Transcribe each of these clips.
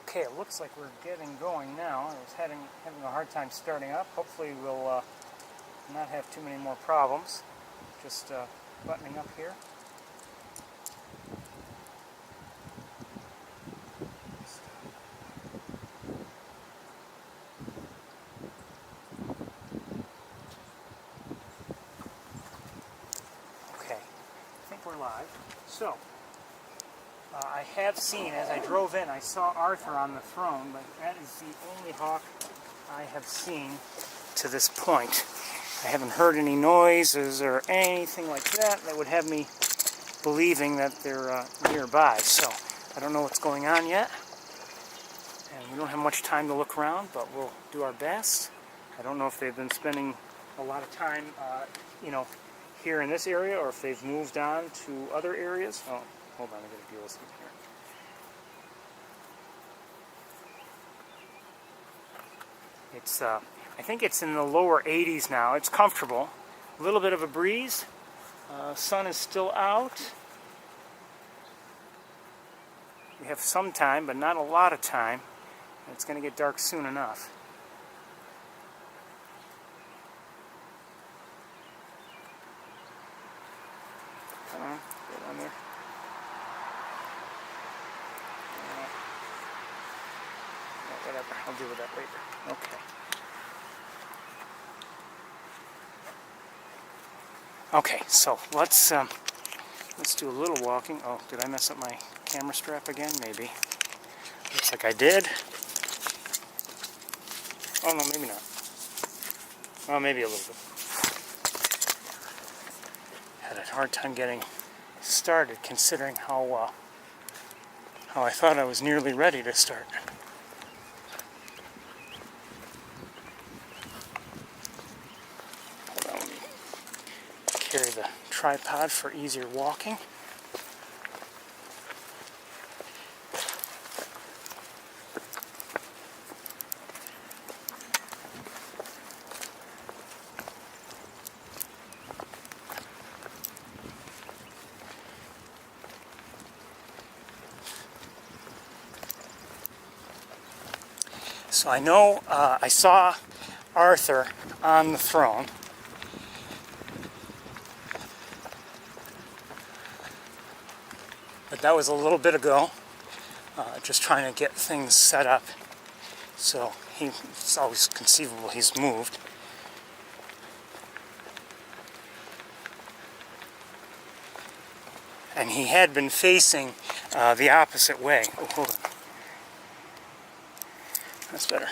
Okay, it looks like we're getting going now. I was having a hard time starting up. Hopefully we'll not have too many more problems. Just buttoning up here. Okay, I think we're live. So, I have seen, as I drove in, I saw Arthur on the throne, but that is the only hawk I have seen to this point. I haven't heard any noises or anything like that that would have me believing that they're nearby. So, I don't know what's going on yet. And we don't have much time to look around, but we'll do our best. I don't know if they've been spending a lot of time, here in this area, or if they've moved on to other areas. Oh, hold on, I gotta deal with something here. It's, I think it's in the lower 80s now. It's comfortable. A little bit of a breeze. Sun is still out. We have some time, but not a lot of time. It's going to get dark soon enough. Come on, get on there. Whatever, I'll deal with that later. Okay. Okay, so let's do a little walking. Oh, did I mess up my camera strap again? Maybe. Looks like I did. Oh no, maybe not. Well, maybe a little bit. Had a hard time getting started, considering how I thought I was nearly ready to start. Hold on, let me carry the tripod for easier walking. So I know I saw Arthur on the throne. But that was a little bit ago, just trying to get things set up. So it's always conceivable he's moved. And he had been facing the opposite way. Oh, hold on. That's better.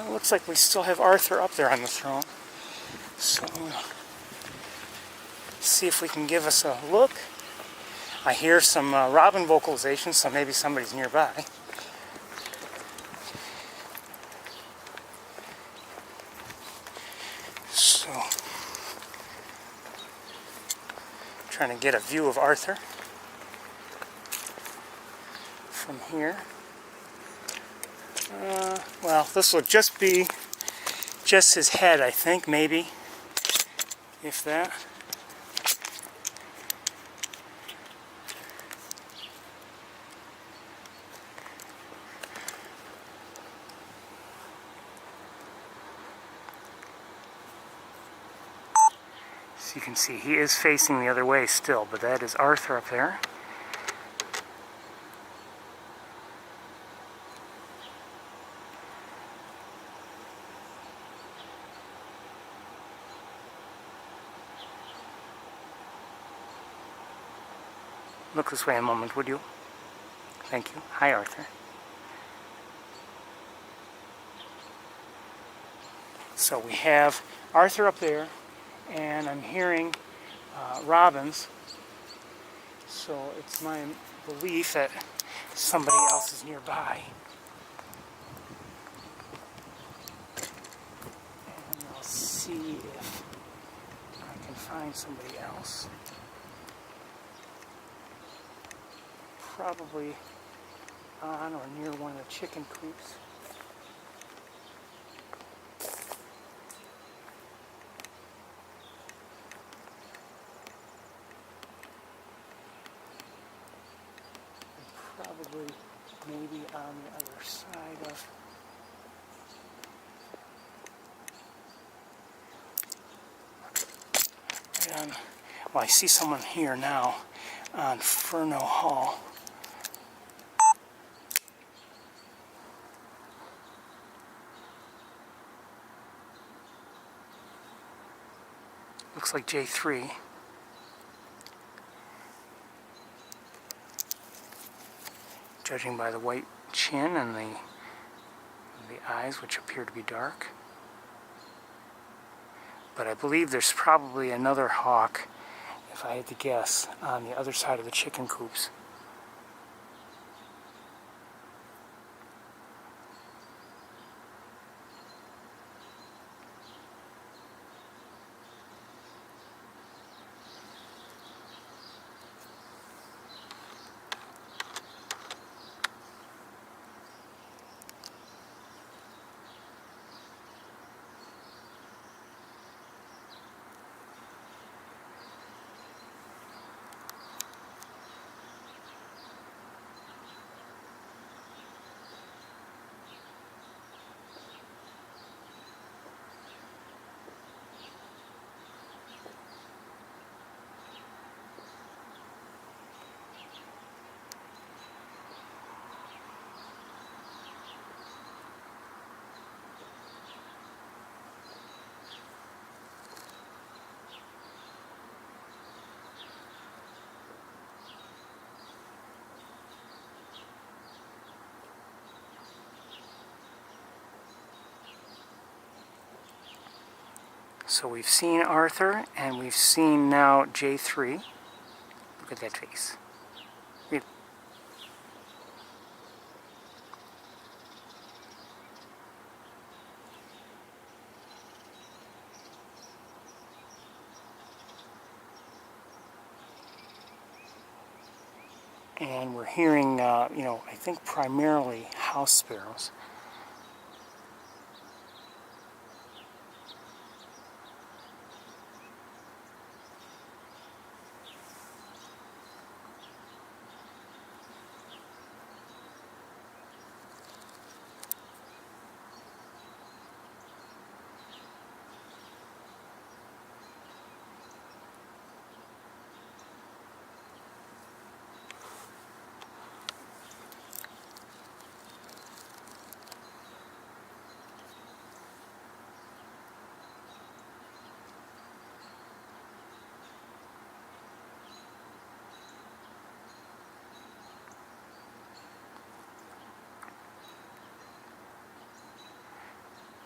Looks like we still have Arthur up there on the throne. So I'm going to see if we can give us a look. I hear some robin vocalizations, so maybe somebody's nearby. So, trying to get a view of Arthur from here. Well, this will just be just his head, I think, maybe, if that. So you can see he is facing the other way still, but that is Arthur up there. Look this way a moment, would you? Thank you. Hi, Arthur. So we have Arthur up there, and I'm hearing robins. So it's my belief that somebody else is nearby. find somebody else. Probably on or near one of the chicken coops. And probably maybe on the other side of well, I see someone here now on Furno Hall. Looks like J3. Judging by the white chin and the eyes, which appear to be dark. But I believe there's probably another hawk, if I had to guess, on the other side of the chicken coops. So we've seen Arthur, and we've seen now J3. Look at that face. Read. And we're hearing, I think primarily house sparrows.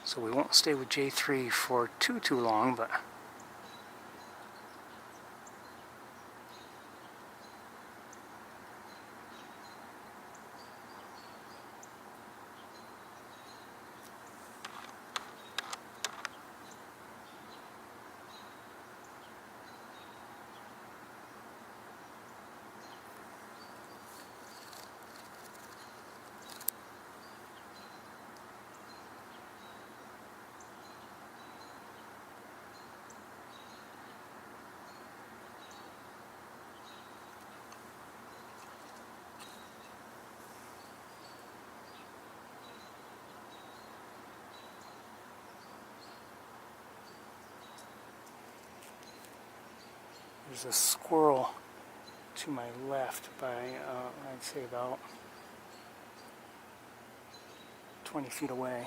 So we won't stay with J3 for too long, but there's a squirrel to my left by, I'd say about 20 feet away.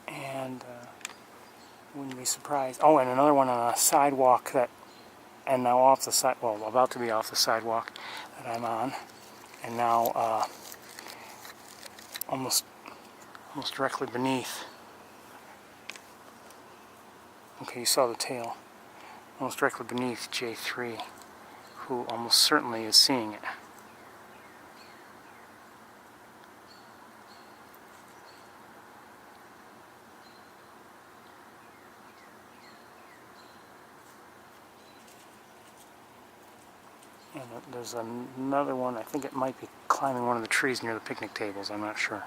And wouldn't be surprised. Oh, and another one on a sidewalk and now off the side, well, about to be off the sidewalk that I'm on. And now almost directly beneath. Okay, you saw the tail. Almost directly beneath J3, who almost certainly is seeing it. And there's another one, I think it might be climbing one of the trees near the picnic tables, I'm not sure.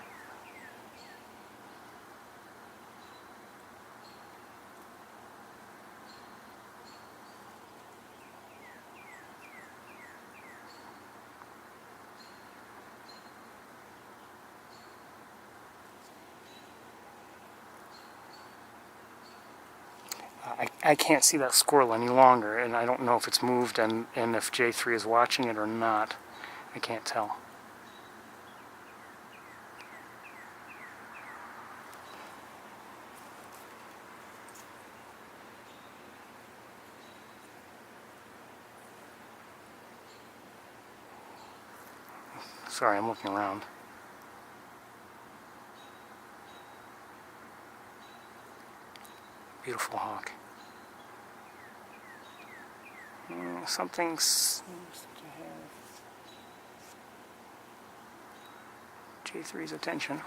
I can't see that squirrel any longer, and I don't know if it's moved and if J3 is watching it or not. I can't tell. Sorry, I'm looking around. Beautiful hawk. Something seems to have J3's attention.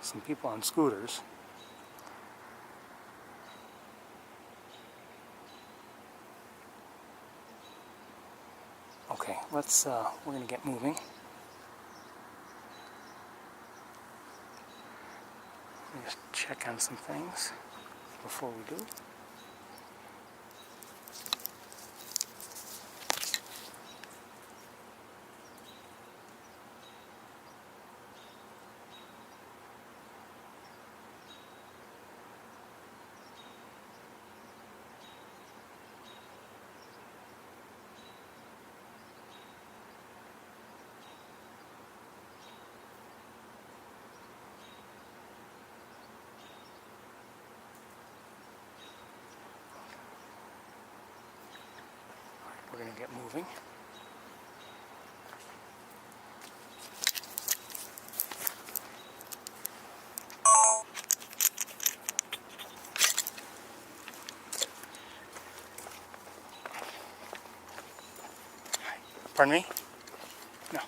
Some people on scooters. Okay, we're going to get moving. Just check on some things before we do. We're going to get moving. Pardon me? No.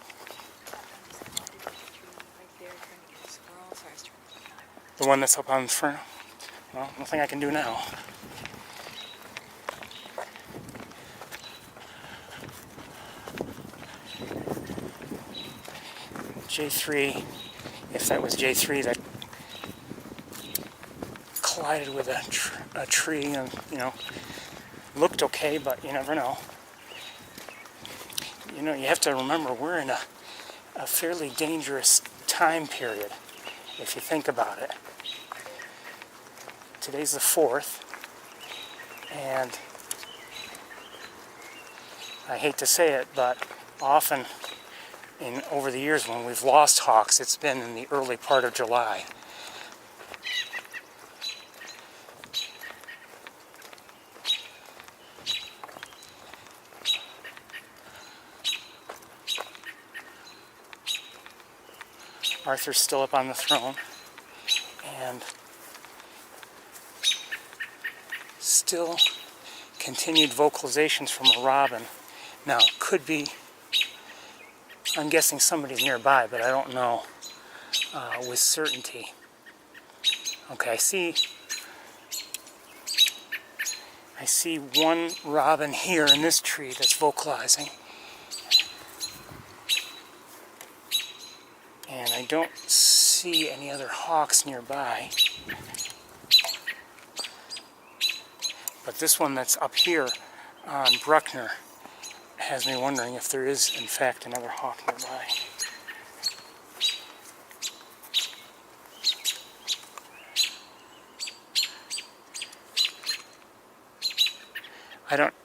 The one that's up on the front? Well, nothing I can do now. J3, if that was J3 that collided with a tree and, looked okay, but you never know. You have to remember we're in a fairly dangerous time period, if you think about it. Today's the 4th, and I hate to say it, but often over the years when we've lost hawks, it's been in the early part of July. Arthur's still up on the throne, and still continued vocalizations from a robin. Now, could be, I'm guessing somebody's nearby, but I don't know with certainty. Okay, I see one robin here in this tree that's vocalizing. And I don't see any other hawks nearby. But this one that's up here on Bruckner has me wondering if there is, in fact, another hawk nearby.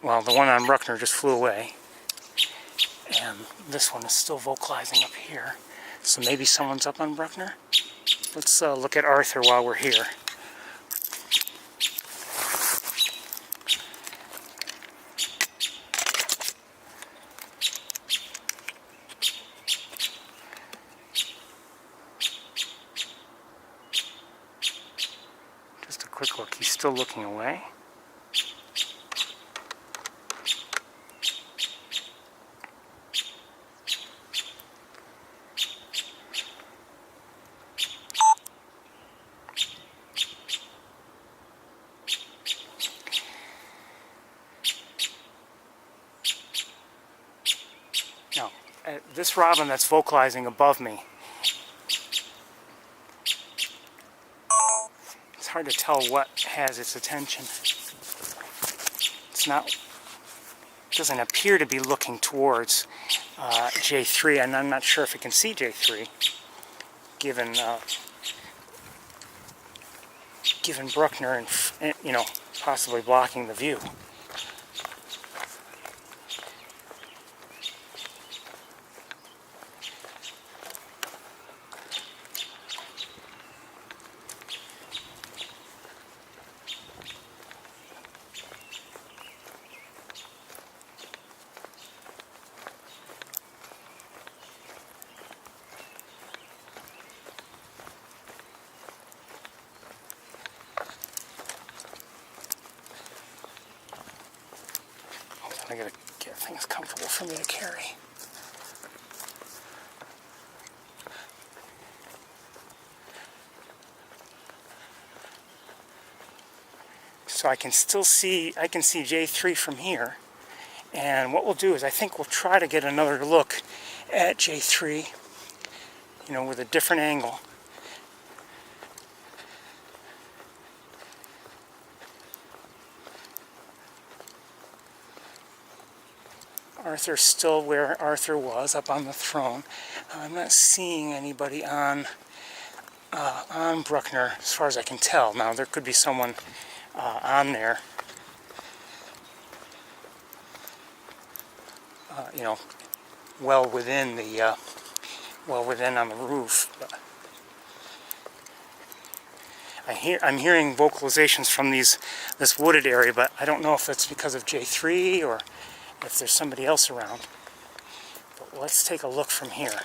Well, the one on Bruckner just flew away. And this one is still vocalizing up here. So maybe someone's up on Bruckner? Let's look at Arthur while we're here. Just a quick look. He's still looking away. this robin that's vocalizing above me. It's hard to tell what has its attention. It's not, doesn't appear to be looking towards J3, and I'm not sure if it can see J3, given given Bruckner and possibly blocking the view. I gotta get things comfortable for me to carry. So I can still see, J3 from here. And what we'll do is I think we'll try to get another look at J3, with a different angle. Arthur's still where Arthur was, up on the throne. I'm not seeing anybody on Bruckner, as far as I can tell. Now, there could be someone on there, well within on the roof. But I'm hearing vocalizations from this wooded area, but I don't know if that's because of J3 or if there's somebody else around. But let's take a look from here.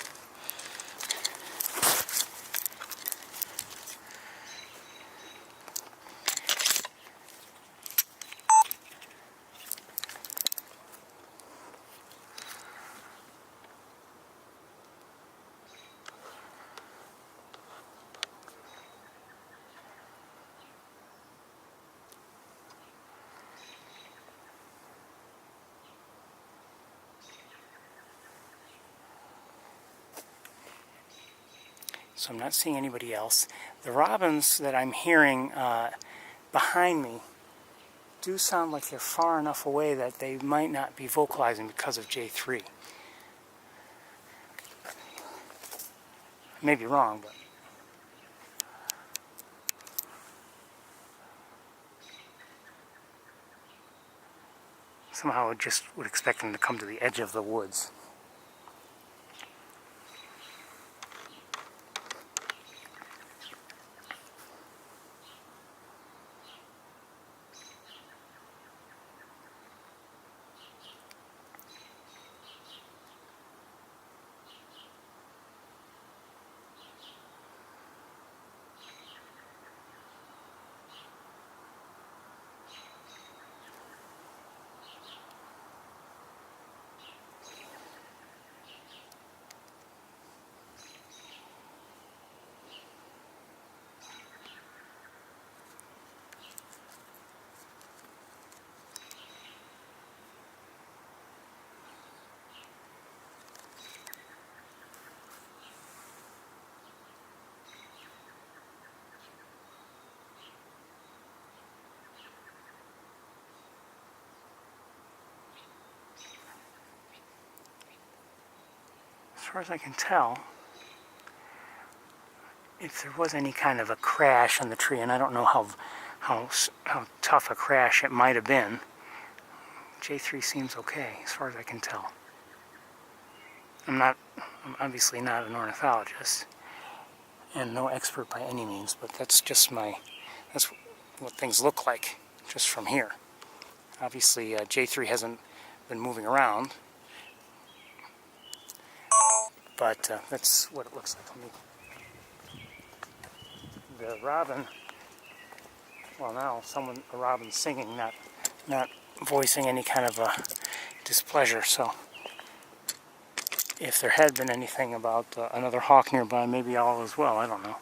So I'm not seeing anybody else. The robins that I'm hearing behind me do sound like they're far enough away that they might not be vocalizing because of J3. I may be wrong, but somehow I just would expect them to come to the edge of the woods. As far as I can tell, if there was any kind of a crash in the tree, and I don't know how tough a crash it might have been, J3 seems okay, as far as I can tell. I'm obviously not an ornithologist, and no expert by any means, but that's what things look like, just from here. Obviously, J3 hasn't been moving around, but that's what it looks like to me. The robin, well now, a robin singing, not voicing any kind of displeasure, so if there had been anything about another hawk nearby, maybe all is well, I don't know.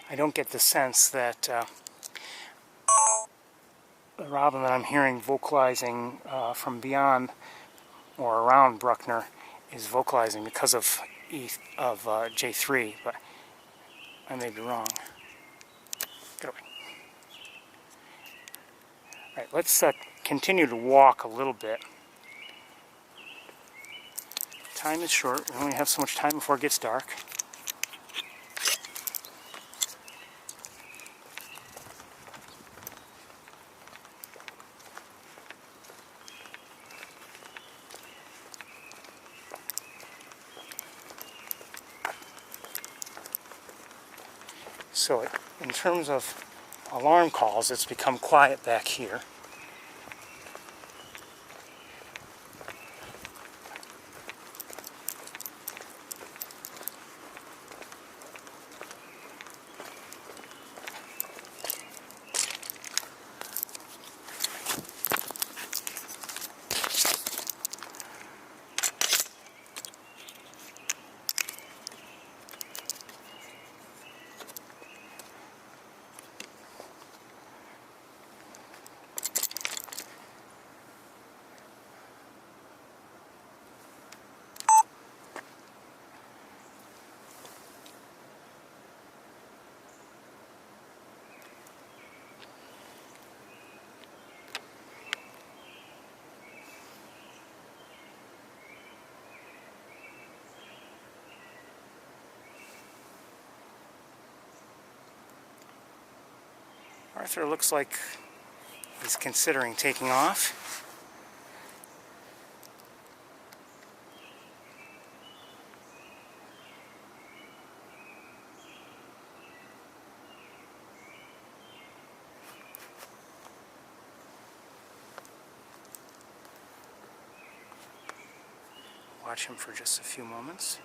I don't get the sense that the robin that I'm hearing vocalizing from beyond or around Bruckner is vocalizing because of J3, but I may be wrong. Get away. All right, let's continue to walk a little bit. Time is short. We only have so much time before it gets dark. So in terms of alarm calls, it's become quiet back here. Arthur looks like he's considering taking off. Watch him for just a few moments.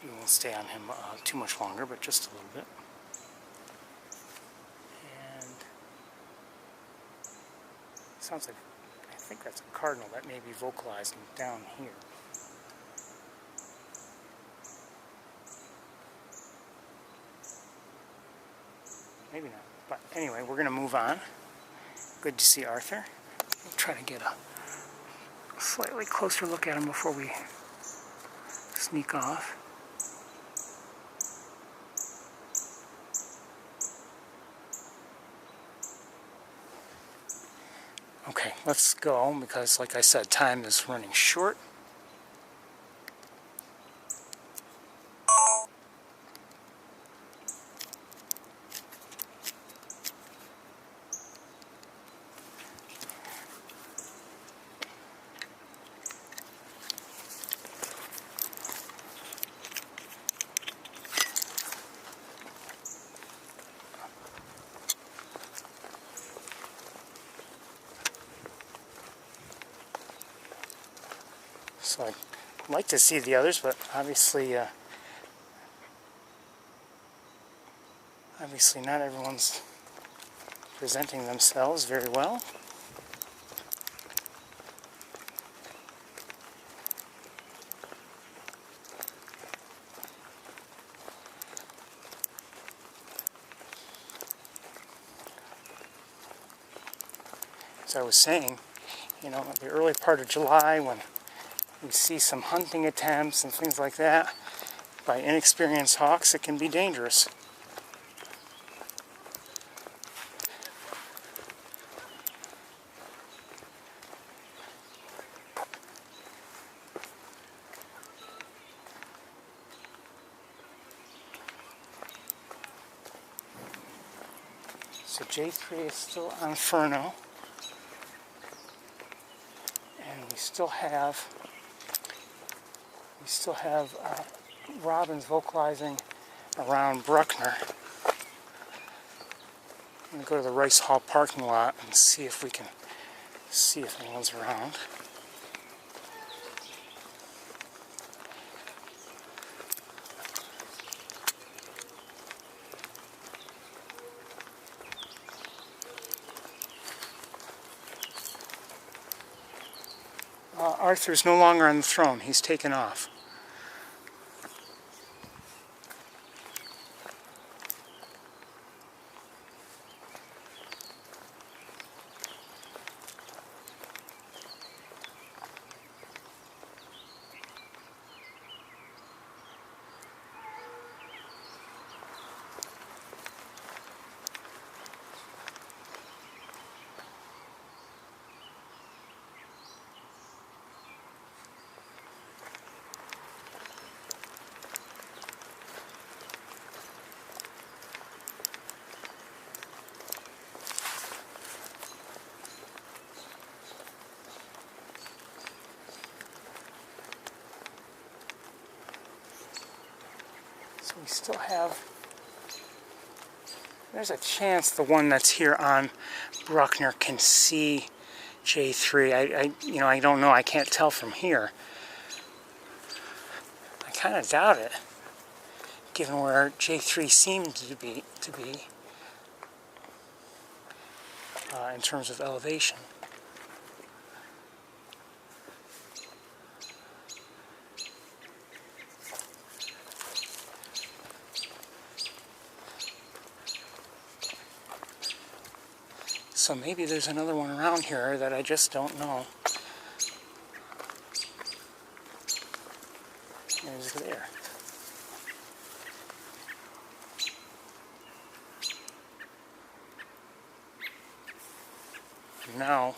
We won't stay on him too much longer, but just a little bit. And sounds like, I think that's a cardinal that may be vocalizing down here. Maybe not. But anyway, we're going to move on. Good to see Arthur. We'll try to get a slightly closer look at him before we sneak off. Okay, let's go because, like I said, time is running short. So I'd like to see the others, but obviously not everyone's presenting themselves very well. As I was saying, you know, the early part of July when we see some hunting attempts and things like that by inexperienced hawks, it can be dangerous. So J3 is still on Inferno. still have robins vocalizing around Bruckner. I'm going to go to the Rice Hall parking lot and see if we can see if anyone's around. Arthur's no longer on the throne. He's taken off. So we still have, there's a chance the one that's here on Bruckner can see J3. I don't know, I can't tell from here. I kind of doubt it, given where J3 seemed to be in terms of elevation. So maybe there's another one around here that I just don't know. There's there. And now,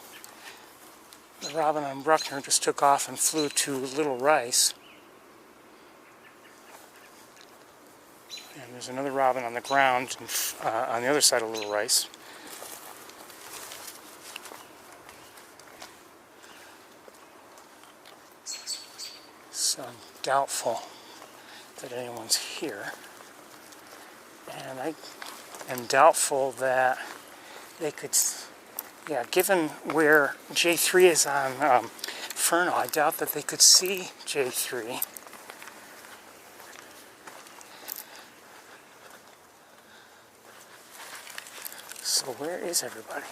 the robin on Bruckner just took off and flew to Little Rice. And there's another robin on the ground on the other side of Little Rice. So I'm doubtful that anyone's here, and I am doubtful that they could, yeah, given where J3 is on Fernal, I doubt that they could see J3. So where is everybody?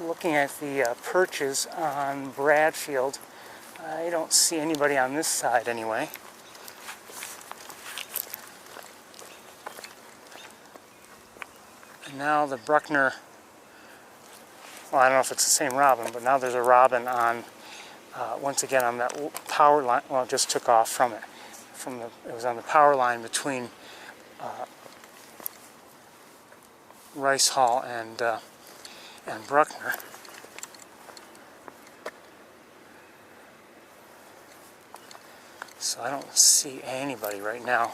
Looking at the perches on Bradfield, I don't see anybody on this side anyway. And now the Bruckner, well, I don't know if it's the same robin, but now there's a robin on, once again on that power line, well, it just took off from it. It was on the power line between Rice Hall and Bruckner. So I don't see anybody right now.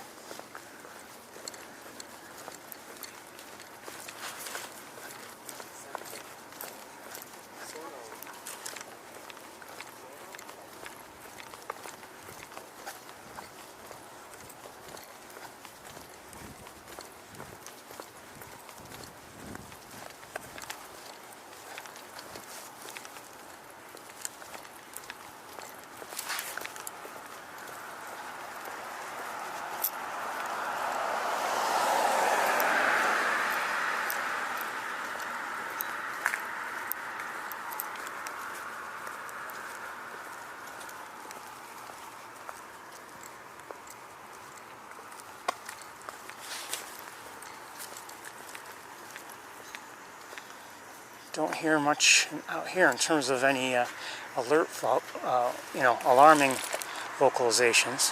Don't hear much out here in terms of any alarming vocalizations.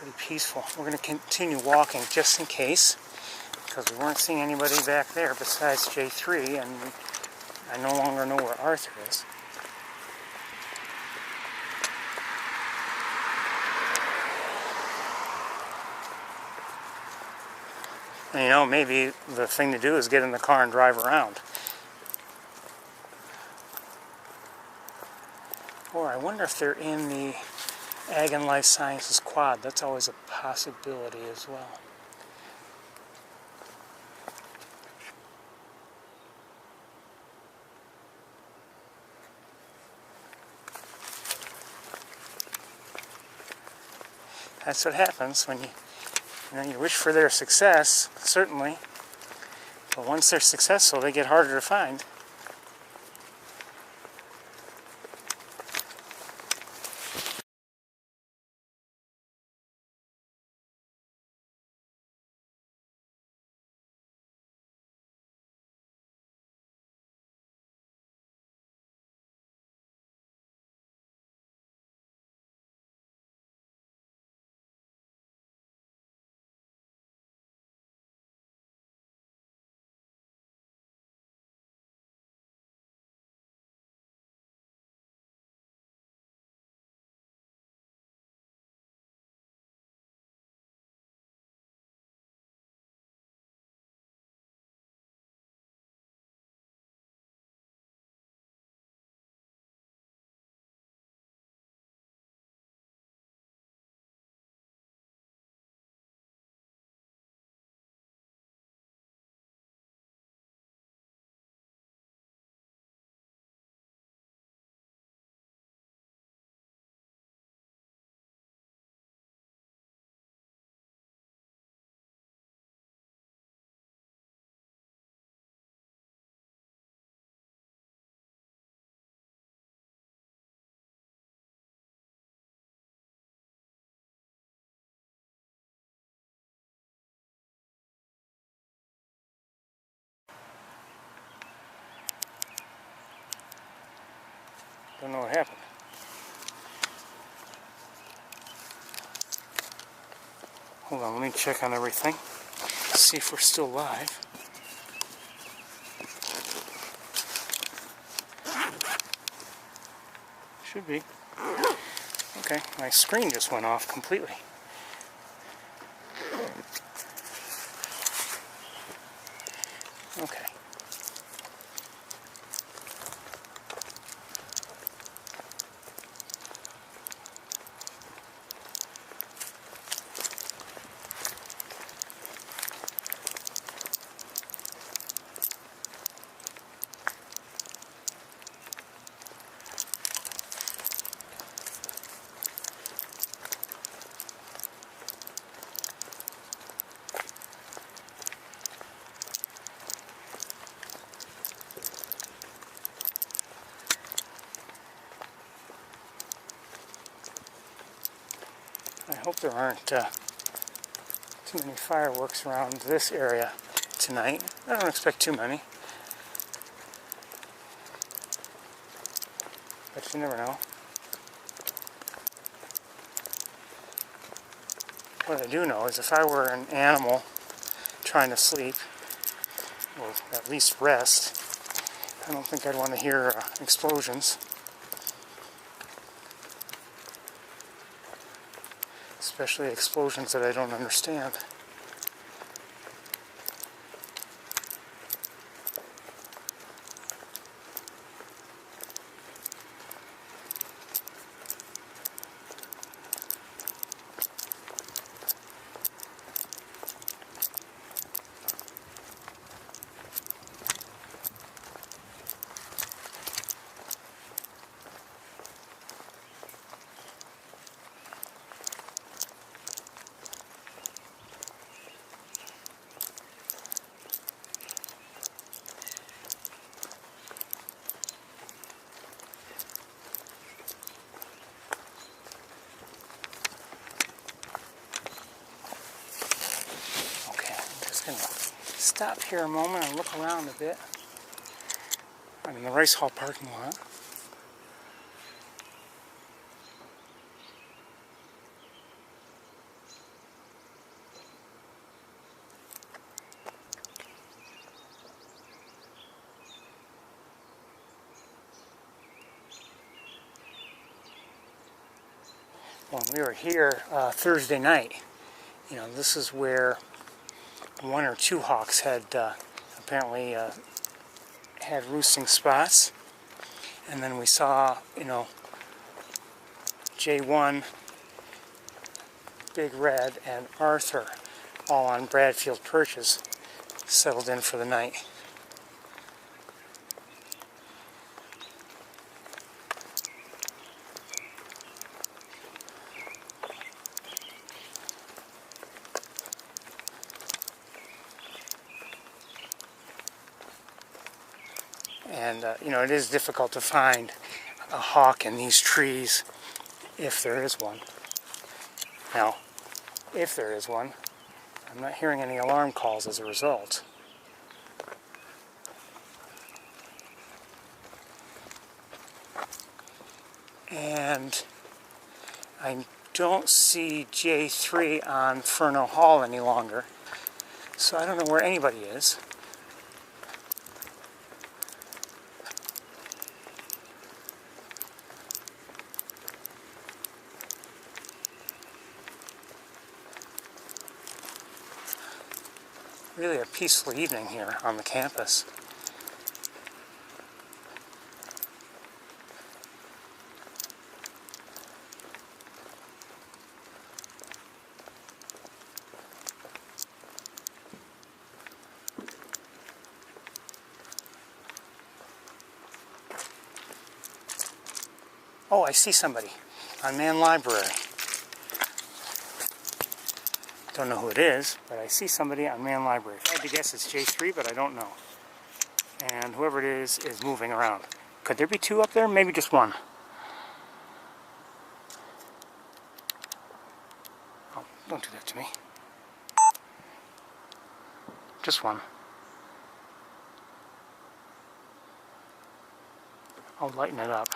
pretty peaceful. We're going to continue walking just in case, because we weren't seeing anybody back there besides J3, and I no longer know where Arthur is. And you know, maybe the thing to do is get in the car and drive around. Or I wonder if they're in the Ag and Life Sciences quad. That's always a possibility as well. That's what happens when you wish for their success, certainly. But once they're successful, they get harder to find. Don't know what happened. Hold on, let me check on everything. See if we're still live. Should be. Okay, my screen just went off completely. Okay. I hope there aren't too many fireworks around this area tonight. I don't expect too many. But you never know. What I do know is if I were an animal trying to sleep, or at least rest, I don't think I'd want to hear explosions. Especially explosions that I don't understand. Stop here a moment and look around a bit. I'm in the Rice Hall parking lot. when we were here Thursday night, you know, this is where one or two hawks had apparently had roosting spots. And then we saw, you know, J1, Big Red, and Arthur all on Bradfield perches, settled in for the night. And, you know, it is difficult to find a hawk in these trees, if there is one. Now, if there is one, I'm not hearing any alarm calls as a result. And I don't see J3 on Furno Hall any longer, so I don't know where anybody is. Really a peaceful evening here on the campus. Oh, I see somebody on Man Library. Don't know who it is, but I see somebody on Man Library. I had to guess it's J3, but I don't know. And whoever it is moving around. Could there be two up there? Maybe just one. Oh, don't do that to me. Just one. I'll lighten it up.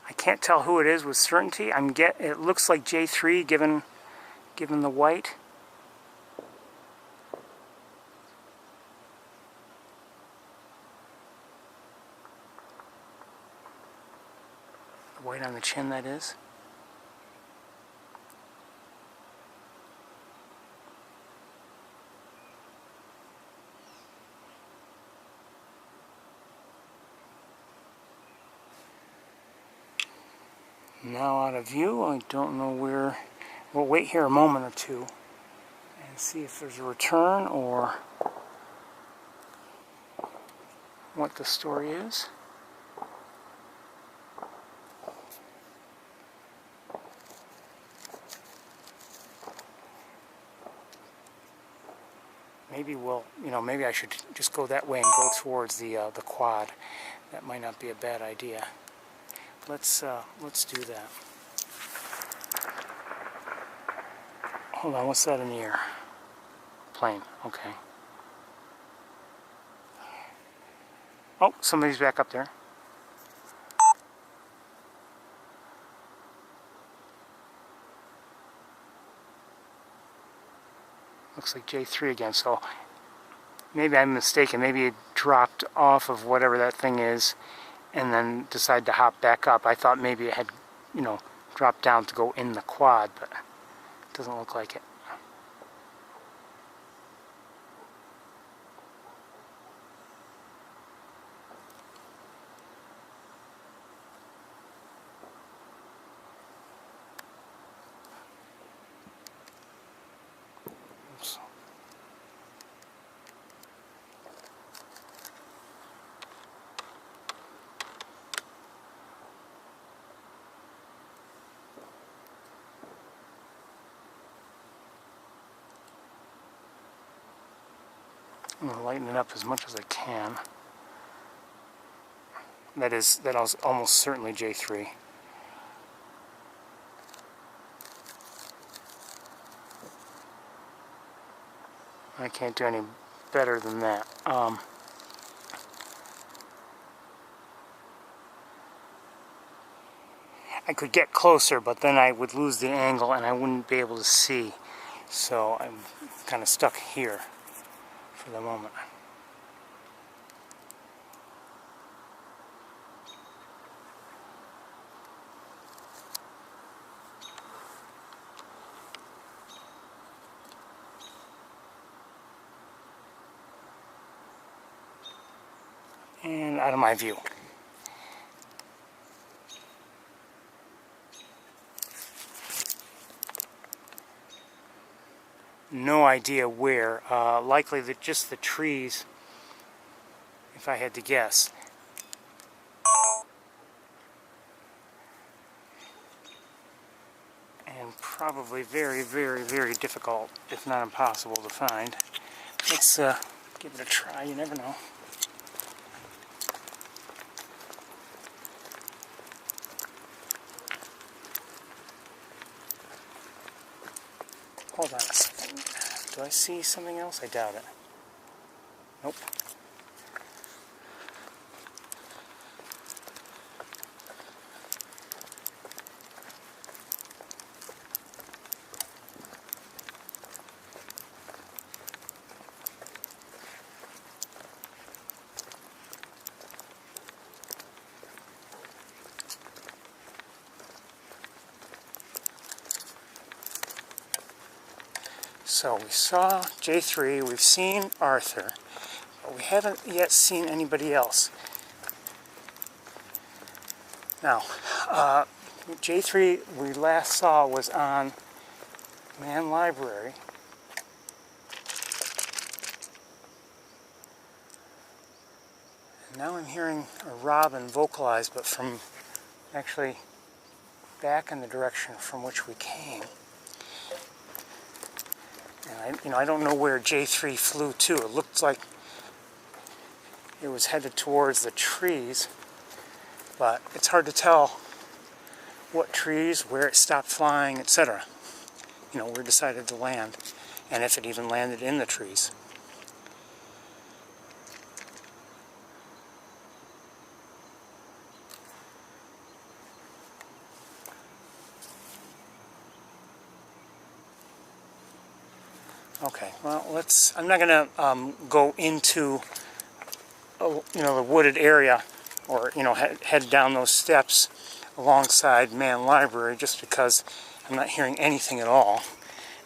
I can't tell who it is with certainty. It looks like J3 given the white. The white on the chin, that is. Now out of view, I don't know where. We'll wait here a moment or two and see if there's a return or what the story is. Maybe maybe I should just go that way and go towards the quad. That might not be a bad idea. Let's do that. Hold on, what's that in the air? Plane, okay. Oh, somebody's back up there. Looks like J3 again, so maybe I'm mistaken. Maybe it dropped off of whatever that thing is and then decided to hop back up. I thought maybe it had, dropped down to go in the quad, but it doesn't look like it. Oops. I'm going to lighten it up as much as I can. That is almost certainly J3. I can't do any better than that. I could get closer, but then I would lose the angle and I wouldn't be able to see. So I'm kind of stuck here for the moment. And out of my view. No idea where. Likely that just the trees, if I had to guess. And probably very, very, very difficult, if not impossible, to find. Let's give it a try. You never know. Hold on a second. Do I see something else? I doubt it. Nope. So we saw J3, we've seen Arthur, but we haven't yet seen anybody else. Now, J3 we last saw was on Man Library. And now I'm hearing a robin vocalize, but from actually back in the direction from which we came. And I don't know where J3 flew to. It looked like it was headed towards the trees, but it's hard to tell what trees, where it stopped flying, etc. Where it decided to land, and if it even landed in the trees. Okay, well, I'm not going to go into, the wooded area, or, head down those steps alongside Man Library, just because I'm not hearing anything at all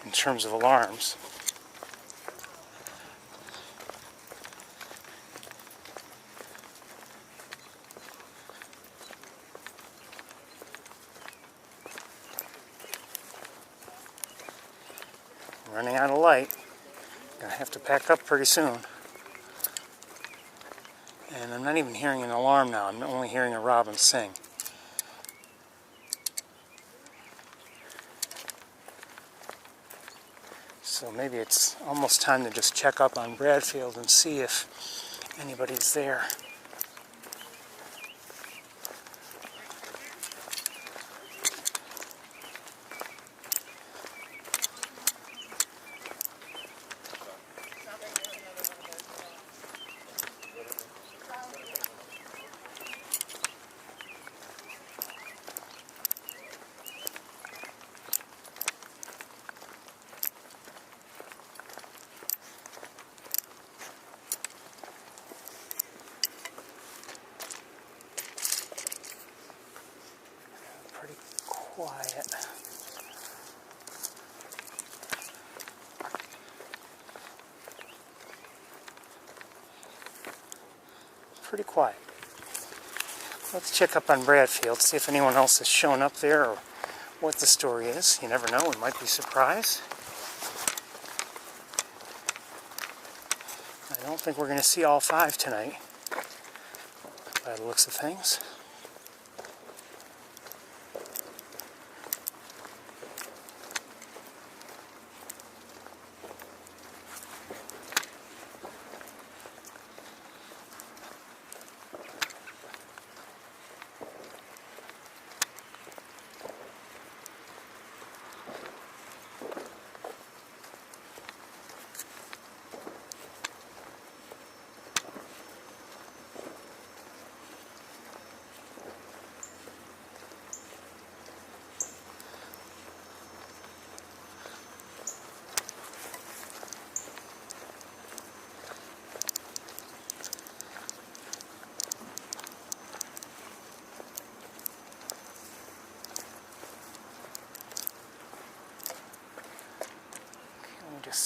in terms of alarms. Running out of light. Gonna have to pack up pretty soon. And I'm not even hearing an alarm now. I'm only hearing a robin sing. So maybe it's almost time to just check up on Bradfield and see if anybody's there. Quiet. Pretty quiet. Let's check up on Bradfield, see if anyone else has shown up there or what the story is. You never know, we might be surprised. I don't think we're going to see all 5 tonight, by the looks of things.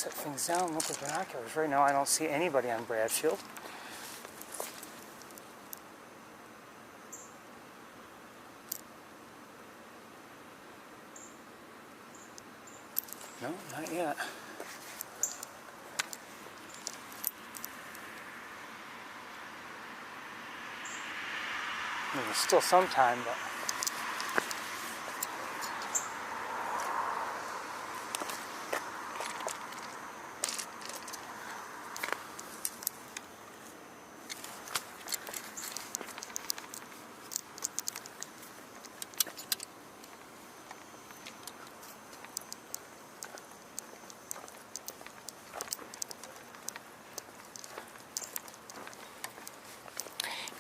set things down, look with binoculars. Right now I don't see anybody on Bradfield. No, not yet. I mean, there's still some time, but...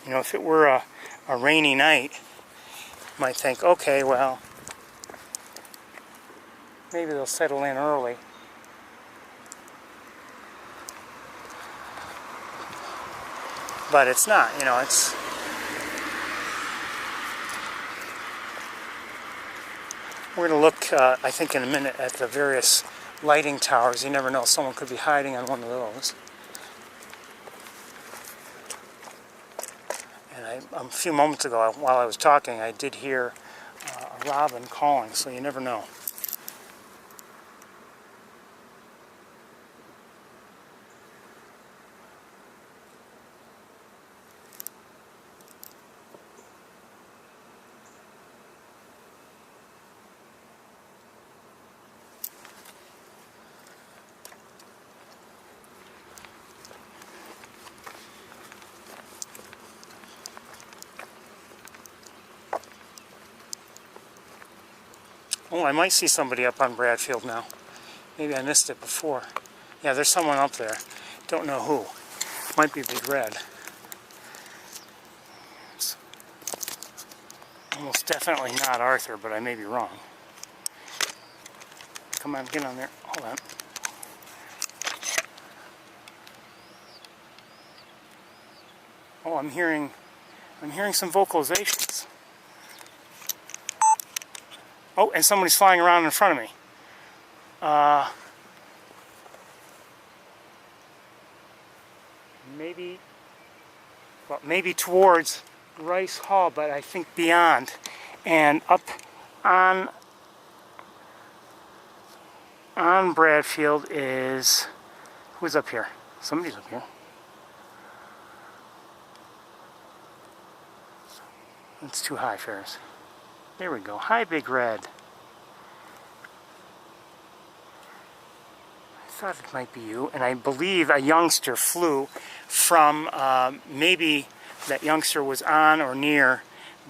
You know, if it were a rainy night, you might think, okay, well, maybe they'll settle in early. But it's not, you know, it's... We're going to look, I think in a minute, at the various lighting towers. You never know, someone could be hiding on one of those. A few moments ago, while I was talking, I did hear a robin calling, so you never know. Oh, I might see somebody up on Bradfield now. Maybe I missed it before. Yeah, there's someone up there. Don't know who. Might be Big Red. It's almost definitely not Arthur, but I may be wrong. Come on, get on there. Hold on. Oh, I'm hearing some vocalizations. Oh, and somebody's flying around in front of me. Maybe towards Rice Hall, but I think beyond. And up on Bradfield is... Who's up here? Somebody's up here. It's too high, Ferris. There we go. Hi, Big Red. I thought it might be you, and I believe a youngster flew from, maybe that youngster was on or near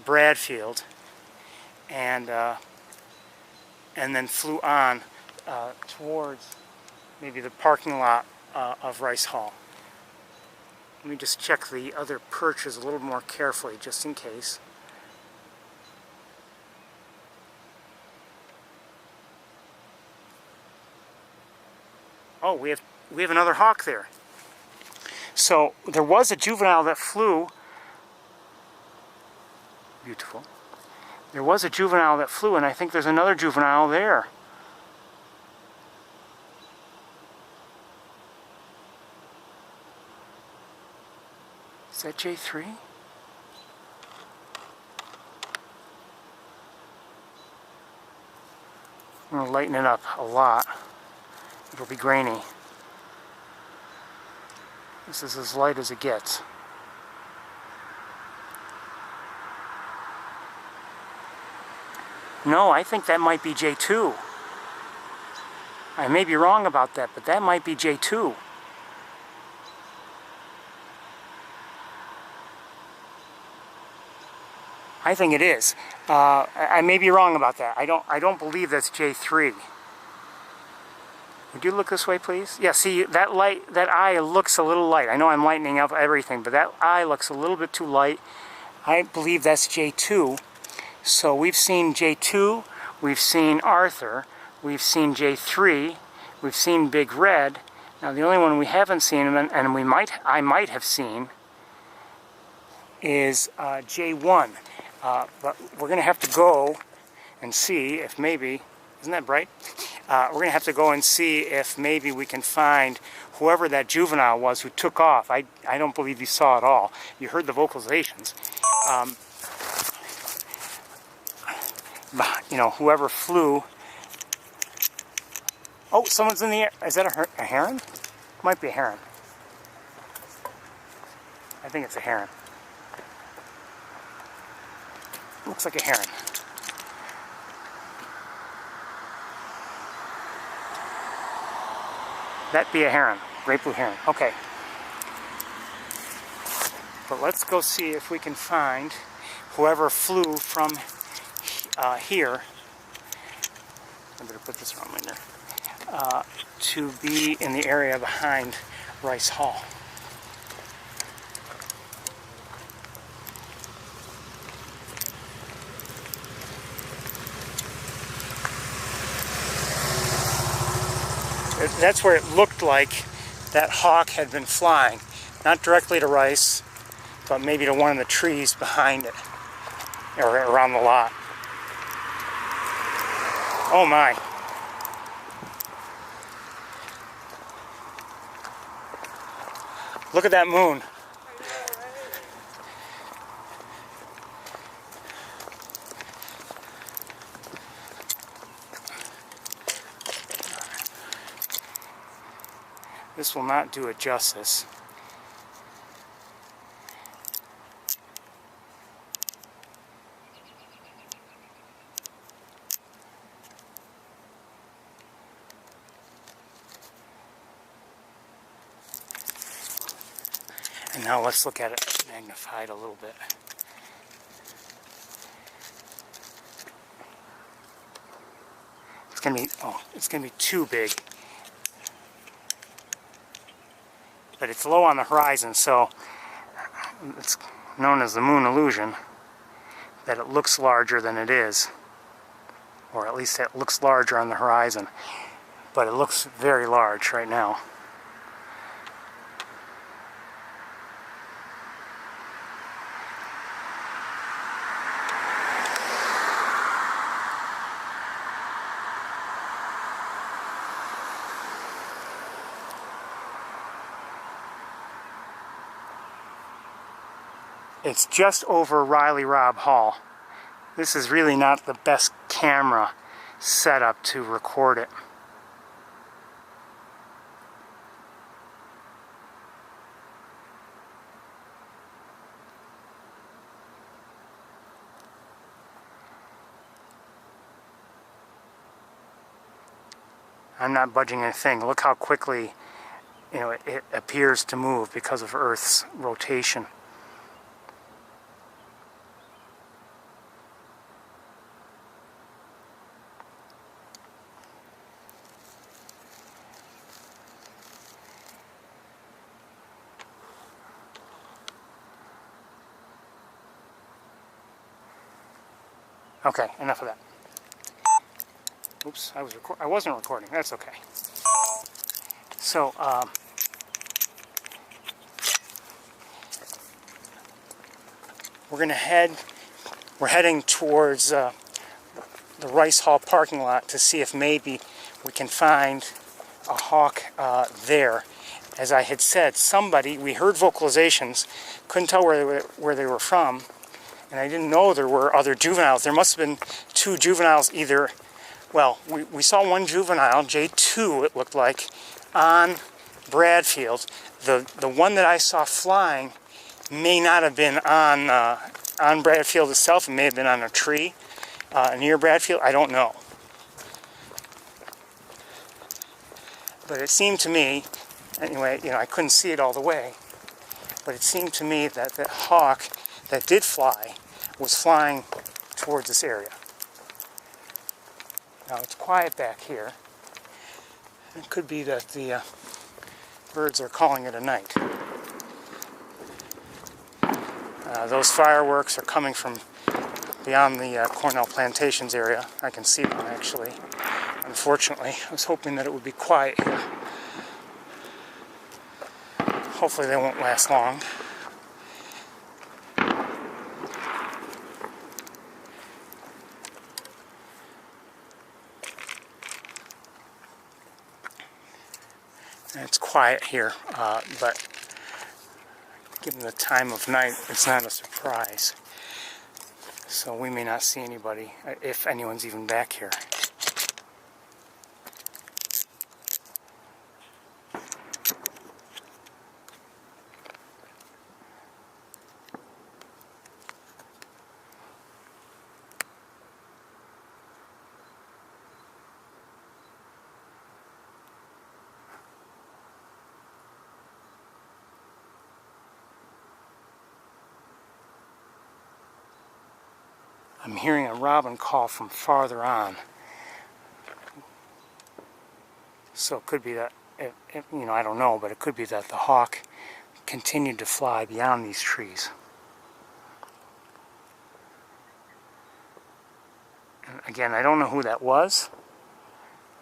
Bradfield, and then flew on towards maybe the parking lot of Rice Hall. Let me just check the other perches a little more carefully, just in case. Oh, we have another hawk there. So there was a juvenile that flew. Beautiful. There was a juvenile that flew, and I think there's another juvenile there. Is that J3? I'm going to lighten it up a lot. It'll be grainy. This is as light as it gets. No, I think that might be J2. I may be wrong about that, but that might be J2. I think it is. I may be wrong about that. I don't believe that's J3. Would you look this way, please? Yeah, see, that eye looks a little light. I know I'm lightening up everything, but that eye looks a little bit too light. I believe that's J2. So we've seen J2, we've seen Arthur, we've seen J3, we've seen Big Red. Now the only one we haven't seen, and I might have seen, is J1. But we're going to have to go and see if maybe, isn't that bright? We're going to have to go and see if maybe we can find whoever that juvenile was who took off. I don't believe you saw it all. You heard the vocalizations. You know, whoever flew. Oh, someone's in the air. Is that a heron? Might be a heron. I think it's a heron. Looks like a heron. That be a heron. Great blue heron. Okay. But let's go see if we can find whoever flew from here. I better put this around my neck. To be in the area behind Rice Hall. That's where it looked like that hawk had been flying. Not directly to Rice, but maybe to one of the trees behind it, or around the lot. Oh my. Look at that moon. This will not do it justice. And now let's look at it magnified a little bit. It's gonna be too big. But it's low on the horizon, so it's known as the moon illusion, that it looks larger than it is. Or at least it looks larger on the horizon. But it looks very large right now. It's just over Riley Robb Hall. This is really not the best camera setup to record it. I'm not budging anything. Look how quickly, you know, it appears to move because of Earth's rotation. Okay, enough of that. Oops, I wasn't recording. That's okay. So, we're heading towards the Rice Hall parking lot to see if maybe we can find a hawk there. As I had said, we heard vocalizations, couldn't tell where they were from, and I didn't know there were other juveniles. There must have been two juveniles either. Well, we saw one juvenile, J2 it looked like, on Bradfield. The one that I saw flying may not have been on Bradfield itself. It may have been on a tree near Bradfield. I don't know. But it seemed to me, anyway, you know, I couldn't see it all the way, but it seemed to me that the hawk that did fly was flying towards this area. Now it's quiet back here. It could be that the birds are calling it a night. Those fireworks are coming from beyond the Cornell Plantations area. I can see them actually. Unfortunately, I was hoping that it would be quiet here. Hopefully they won't last long. And it's quiet here, but given the time of night, it's not a surprise. So we may not see anybody, if anyone's even back here. I'm hearing a robin call from farther on. So it could be that, you know, I don't know, but it could be that the hawk continued to fly beyond these trees. And again, I don't know who that was.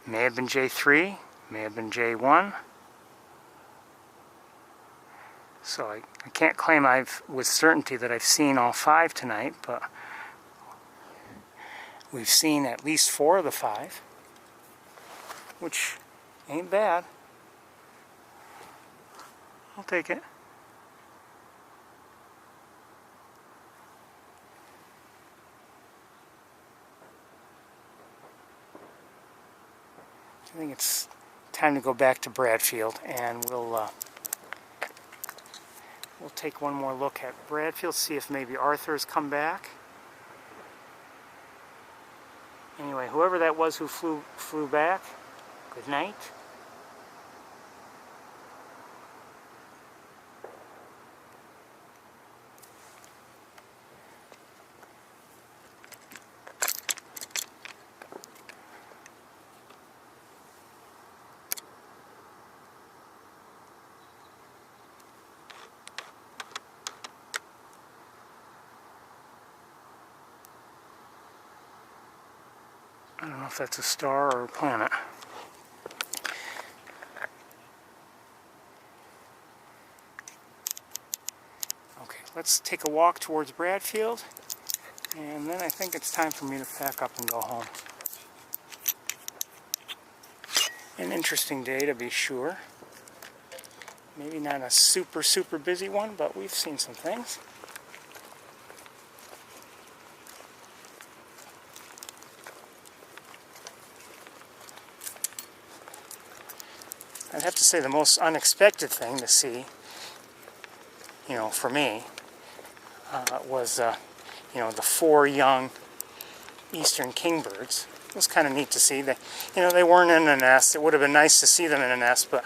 May have been J3, may have been J1. So I can't claim with certainty that I've seen all 5 tonight, but we've seen at least 4 of the 5, which ain't bad. I'll take it. I think it's time to go back to Bradfield, and we'll take one more look at Bradfield, see if maybe Arthur's come back. Anyway, whoever that was who flew back, good night. I don't know if that's a star or a planet. Okay, let's take a walk towards Bradfield, and then I think it's time for me to pack up and go home. An interesting day, to be sure. Maybe not a super busy one, but we've seen some things. I'd have to say the most unexpected thing to see, you know, for me, was, you know, the 4 young eastern kingbirds. It was kind of neat to see. They, you know, they weren't in a nest. It would have been nice to see them in a nest, but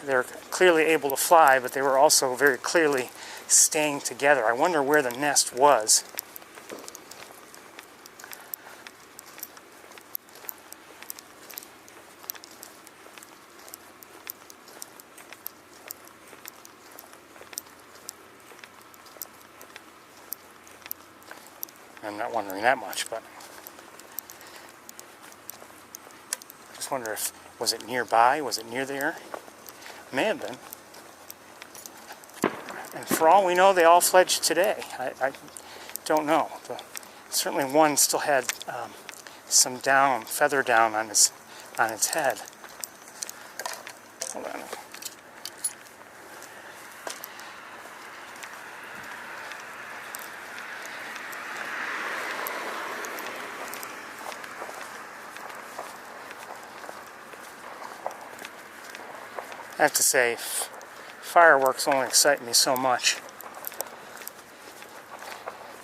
they're clearly able to fly, but they were also very clearly staying together. I wonder where the nest was. I'm not wondering that much, but I just wonder if, was it nearby? Was it near there? May have been. And for all we know, they all fledged today. I don't know. Certainly one still had some feather down on its head. Hold on. I have to say, fireworks only excite me so much.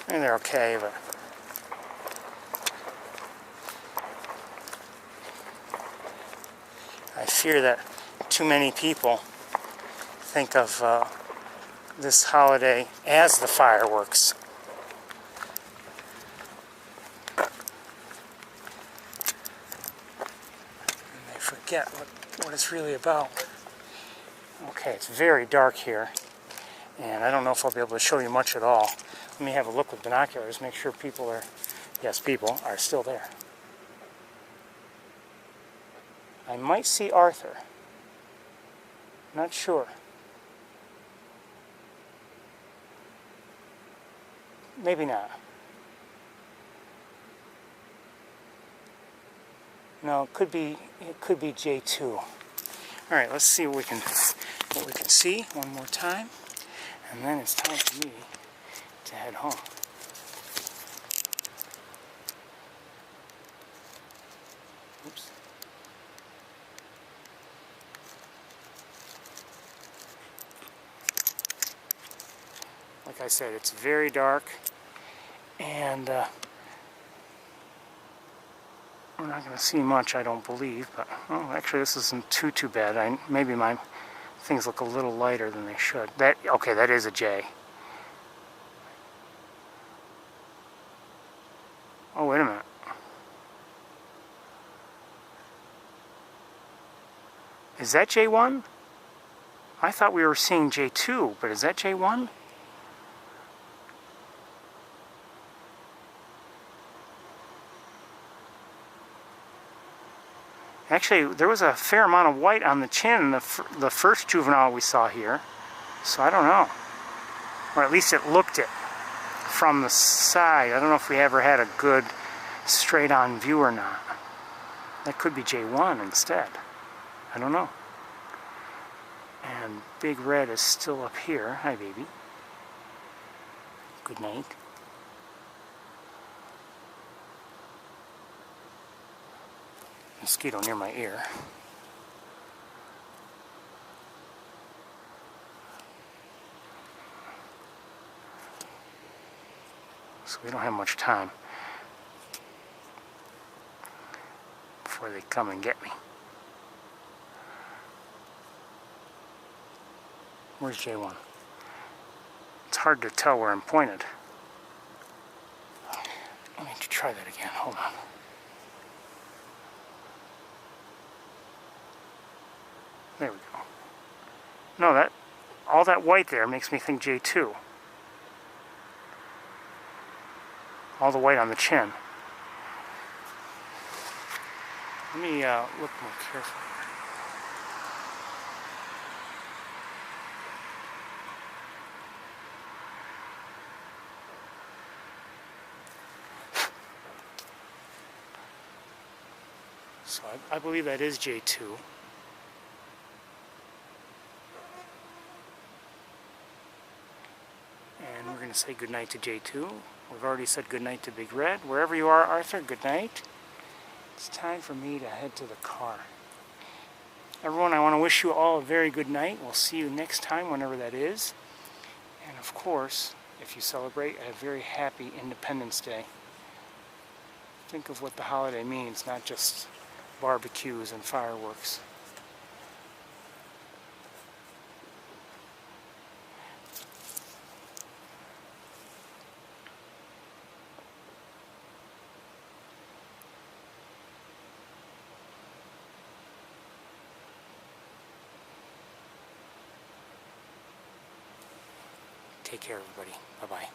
I mean, they're okay, but I fear that too many people think of this holiday as the fireworks. And they forget what it's really about. Okay, it's very dark here, and I don't know if I'll be able to show you much at all. Let me have a look with binoculars, make sure people are still there. I might see Arthur. Not sure. Maybe not. No, it could be J2. All All right, let's see what we can see one more time, and then it's time for me to head home. Oops. Like I said, it's very dark, and we're not going to see much, I don't believe. But oh, actually, this isn't too bad. Maybe my things look a little lighter than they should. Okay, that is a J. Oh, wait a minute. Is that J1? I thought we were seeing J2, but is that J1? Actually, there was a fair amount of white on the chin the first juvenile we saw here. So I don't know. Or at least it looked it from the side. I don't know if we ever had a good straight-on view or not. That could be J1 instead. I don't know. And Big Red is still up here. Hi, baby. Good night. Mosquito near my ear. So we don't have much time before they come and get me. Where's J1? It's hard to tell where I'm pointed. I need to try that again. Hold on. There we go. No, all that white there makes me think J2. All the white on the chin. Let me look more carefully. So I believe that is J2. And we're going to say goodnight to J2. We've already said goodnight to Big Red. Wherever you are, Arthur, good night. It's time for me to head to the car. Everyone, I want to wish you all a very good night. We'll see you next time, whenever that is. And of course, if you celebrate, a very happy Independence Day. Think of what the holiday means, not just barbecues and fireworks. Take care, everybody. Bye-bye.